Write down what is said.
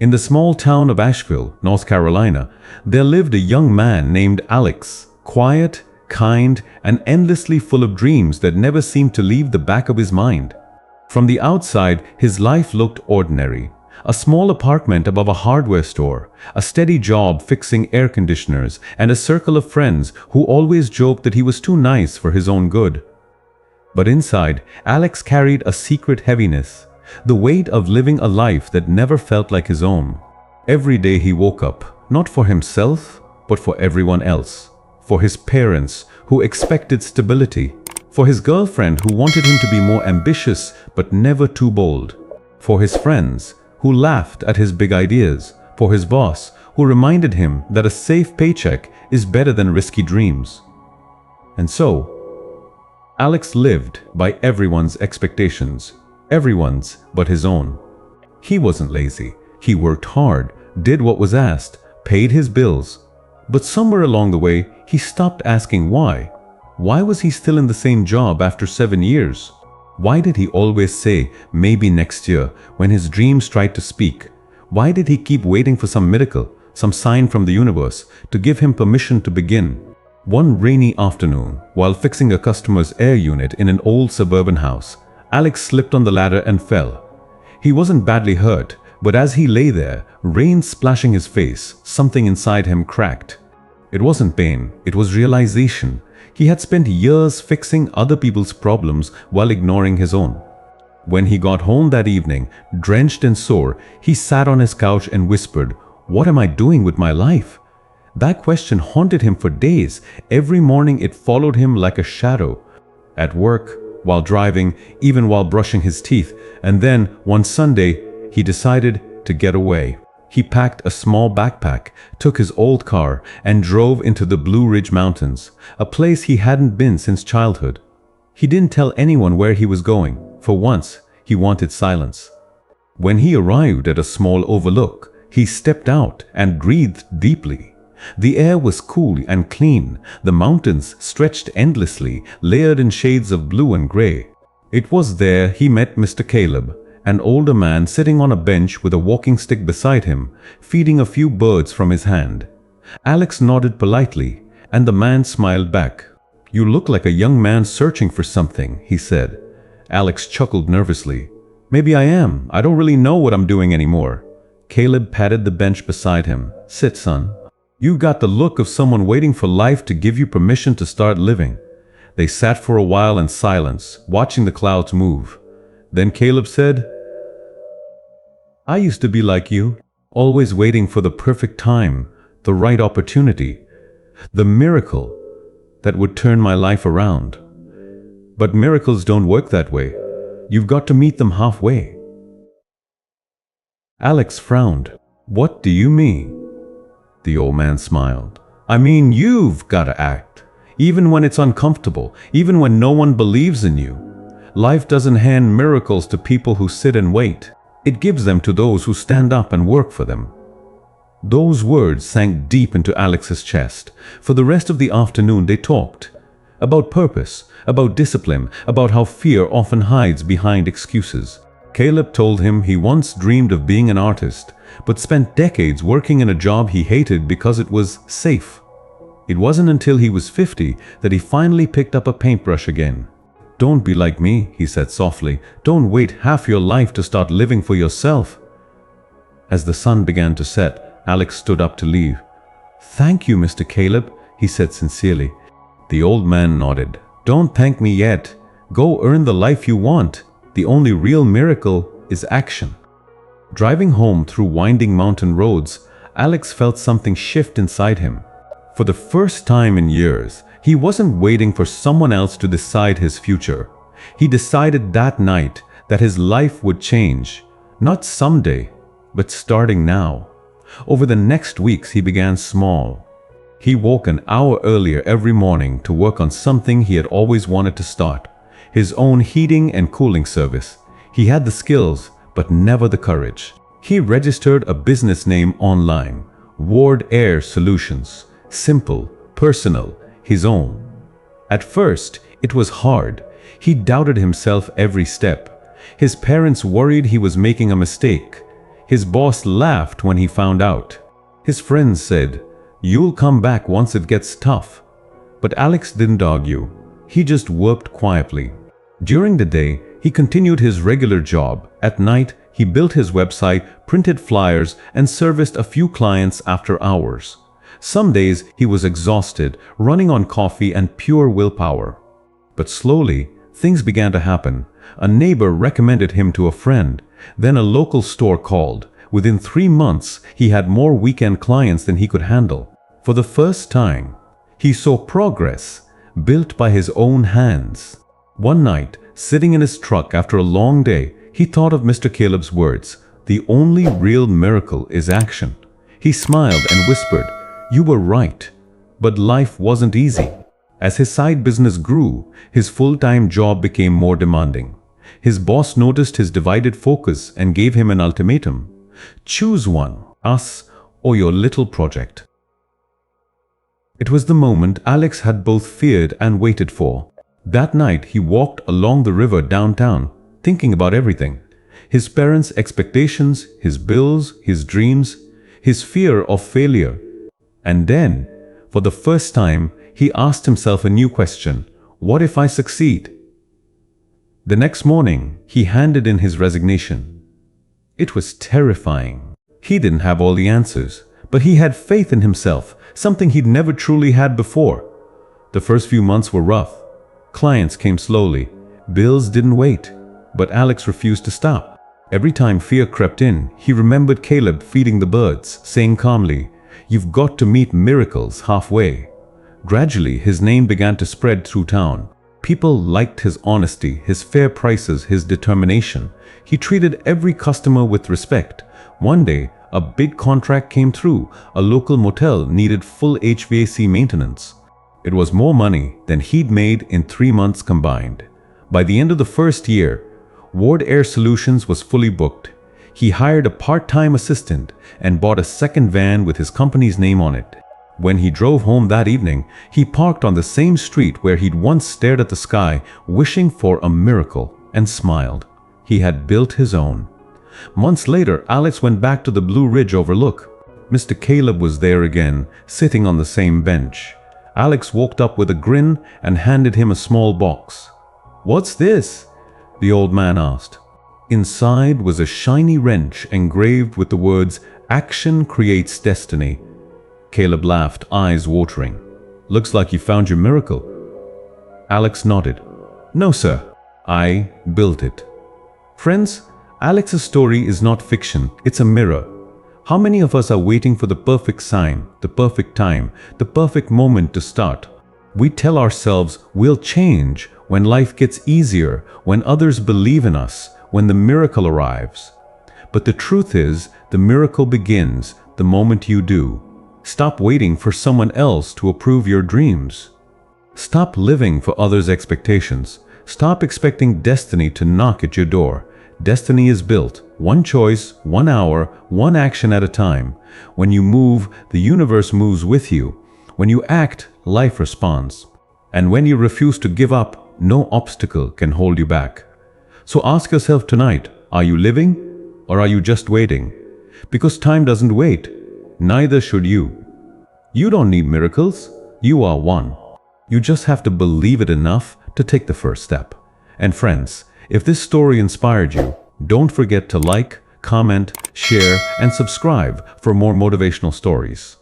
In the small town of Asheville, North Carolina, there lived a young man named Alex, quiet, kind, and endlessly full of dreams that never seemed to leave the back of his mind. From the outside, his life looked ordinary. A small apartment above a hardware store, a steady job fixing air conditioners, and a circle of friends who always joked that he was too nice for his own good. But inside, Alex carried a secret heaviness, the weight of living a life that never felt like his own. Every day he woke up, not for himself, but for everyone else. For his parents, who expected stability. For his girlfriend, who wanted him to be more ambitious but never too bold. For his friends, who laughed at his big ideas. For his boss, who reminded him that a safe paycheck is better than risky dreams. And so, Alex lived by everyone's expectations, everyone's but his own. He wasn't lazy. He worked hard, did what was asked, paid his bills. But somewhere along the way, he stopped asking why. Why was he still in the same job after 7 years? Why did he always say, maybe next year, when his dreams tried to speak? Why did he keep waiting for some miracle, some sign from the universe, to give him permission to begin? One rainy afternoon, while fixing a customer's air unit in an old suburban house, Alex slipped on the ladder and fell. He wasn't badly hurt, but as he lay there, rain splashing his face, something inside him cracked. It wasn't pain, it was realization. He had spent years fixing other people's problems while ignoring his own. When he got home that evening, drenched and sore, he sat on his couch and whispered, "What am I doing with my life?" That question haunted him for days. Every morning it followed him like a shadow. At work, while driving, even while brushing his teeth. And then, one Sunday, he decided to get away. He packed a small backpack, took his old car, and drove into the Blue Ridge Mountains, a place he hadn't been since childhood. He didn't tell anyone where he was going. For once, he wanted silence. When he arrived at a small overlook, he stepped out and breathed deeply. The air was cool and clean. The mountains stretched endlessly, layered in shades of blue and gray. It was there he met Mr. Caleb, an older man sitting on a bench with a walking stick beside him, feeding a few birds from his hand. Alex nodded politely, and the man smiled back. "You look like a young man searching for something," he said. Alex chuckled nervously. "Maybe I am. I don't really know what I'm doing anymore." Caleb patted the bench beside him. "Sit, son. You got the look of someone waiting for life to give you permission to start living." They sat for a while in silence, watching the clouds move. Then Caleb said, "I used to be like you, always waiting for the perfect time, the right opportunity, the miracle that would turn my life around. But miracles don't work that way. You've got to meet them halfway." Alex frowned. "What do you mean?" The old man smiled. "I mean, you've got to act, even when it's uncomfortable, even when no one believes in you. Life doesn't hand miracles to people who sit and wait. It gives them to those who stand up and work for them." Those words sank deep into Alex's chest. For the rest of the afternoon they talked. About purpose, about discipline, about how fear often hides behind excuses. Caleb told him he once dreamed of being an artist, but spent decades working in a job he hated because it was safe. It wasn't until he was 50 that he finally picked up a paintbrush again. "Don't be like me," he said softly. "Don't wait half your life to start living for yourself." As the sun began to set, Alex stood up to leave. "Thank you, Mr. Caleb," he said sincerely. The old man nodded. "Don't thank me yet. Go earn the life you want. The only real miracle is action." Driving home through winding mountain roads, Alex felt something shift inside him. For the first time in years, he wasn't waiting for someone else to decide his future. He decided that night that his life would change, not someday, but starting now. Over the next weeks, he began small. He woke an hour earlier every morning to work on something he had always wanted to start, his own heating and cooling service. He had the skills, but never the courage. He registered a business name online, Ward Air Solutions. Simple, personal, his own. At first, it was hard. He doubted himself every step. His parents worried he was making a mistake. His boss laughed when he found out. His friends said, "You'll come back once it gets tough." But Alex didn't argue. He just worked quietly. During the day, he continued his regular job. At night, he built his website, printed flyers, and serviced a few clients after hours. Some days he was exhausted, running on coffee and pure willpower. But slowly, things began to happen. A neighbor recommended him to a friend. Then a local store called. Within 3 months, he had more weekend clients than he could handle. For the first time, he saw progress built by his own hands. One night, sitting in his truck after a long day, he thought of Mr. Caleb's words, "The only real miracle is action." He smiled and whispered, "You were right." But life wasn't easy. As his side business grew, his full-time job became more demanding. His boss noticed his divided focus and gave him an ultimatum. "Choose one, us or your little project." It was the moment Alex had both feared and waited for. That night he walked along the river downtown, thinking about everything. His parents' expectations, his bills, his dreams, his fear of failure. And then, for the first time, he asked himself a new question: what if I succeed? The next morning, he handed in his resignation. It was terrifying. He didn't have all the answers, but he had faith in himself, something he'd never truly had before. The first few months were rough. Clients came slowly. Bills didn't wait. But Alex refused to stop. Every time fear crept in, he remembered Caleb feeding the birds, saying calmly, "You've got to meet miracles halfway." Gradually, his name began to spread through town. People liked his honesty, his fair prices, his determination. He treated every customer with respect. One day, a big contract came through. A local motel needed full HVAC maintenance. It was more money than he'd made in 3 months combined. By the end of the first year, Ward Air Solutions was fully booked. He hired a part-time assistant and bought a second van with his company's name on it. When he drove home that evening, he parked on the same street where he'd once stared at the sky, wishing for a miracle, and smiled. He had built his own. Months later, Alex went back to the Blue Ridge overlook. Mr. Caleb was there again, sitting on the same bench. Alex walked up with a grin and handed him a small box. "What's this?" the old man asked. Inside was a shiny wrench engraved with the words, "Action creates destiny." Caleb laughed, eyes watering. "Looks like you found your miracle." Alex nodded. "No, sir. I built it." Friends, Alex's story is not fiction, it's a mirror. How many of us are waiting for the perfect sign, the perfect time, the perfect moment to start? We tell ourselves we'll change when life gets easier, when others believe in us, when the miracle arrives. But the truth is, the miracle begins the moment you do. Stop waiting for someone else to approve your dreams. Stop living for others' expectations. Stop expecting destiny to knock at your door. Destiny is built, one choice, 1 hour, one action at a time. When you move, the universe moves with you. When you act, life responds. And when you refuse to give up, no obstacle can hold you back. So ask yourself tonight, are you living or are you just waiting? Because time doesn't wait. Neither should you. You don't need miracles. You are one. You just have to believe it enough to take the first step. And friends, if this story inspired you, don't forget to like, comment, share, and subscribe for more motivational stories.